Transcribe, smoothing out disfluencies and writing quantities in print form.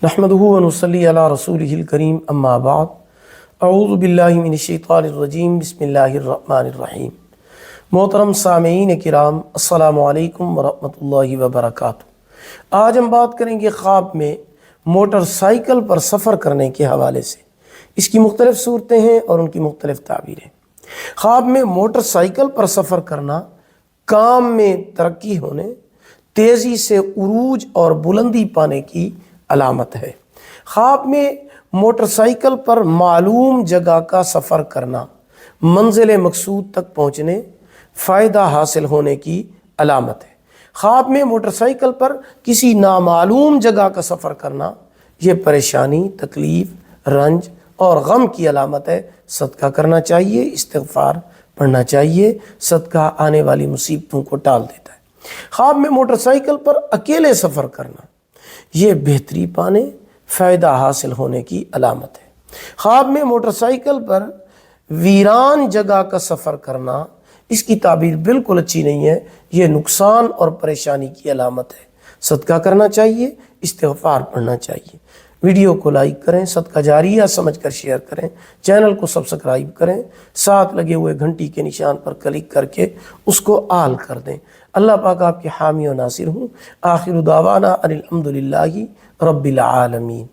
نحمدہ ونصلی علی رسولہ الکریم اما بعد اعوذ باللہ من الشیطان الرجیم بسم اللہ الرحمن الرحیم۔ محترم سامعین کرام، السلام علیکم ورحمۃ اللہ وبرکاتہ۔ آج ہم بات کریں گے خواب میں موٹر سائیکل پر سفر کرنے کے حوالے سے۔ اس کی مختلف صورتیں ہیں اور ان کی مختلف تعبیریں۔ خواب میں موٹر سائیکل پر سفر کرنا کام میں ترقی ہونے، تیزی سے عروج اور بلندی پانے کی علامت ہے۔ خواب میں موٹر سائیکل پر معلوم جگہ کا سفر کرنا منزل مقصود تک پہنچنے، فائدہ حاصل ہونے کی علامت ہے۔ خواب میں موٹر سائیکل پر کسی نامعلوم جگہ کا سفر کرنا یہ پریشانی، تکلیف، رنج اور غم کی علامت ہے۔ صدقہ کرنا چاہیے، استغفار پڑھنا چاہیے، صدقہ آنے والی مصیبتوں کو ٹال دیتا ہے۔ خواب میں موٹر سائیکل پر اکیلے سفر کرنا یہ بہتری پانے، فائدہ حاصل ہونے کی علامت ہے۔ خواب میں موٹر سائیکل پر ویران جگہ کا سفر کرنا، اس کی تعبیر بالکل اچھی نہیں ہے، یہ نقصان اور پریشانی کی علامت ہے۔ صدقہ کرنا چاہیے، استغفار پڑھنا چاہیے۔ ویڈیو کو لائک کریں، صدقہ جاریہ سمجھ کر شیئر کریں، چینل کو سبسکرائب کریں، ساتھ لگے ہوئے گھنٹی کے نشان پر کلک کر کے اس کو آل کر دیں۔ اللہ پاک آپ کے حامی و ناصر ہوں۔ آخر دعوانا ان الحمد للہ رب العالمین۔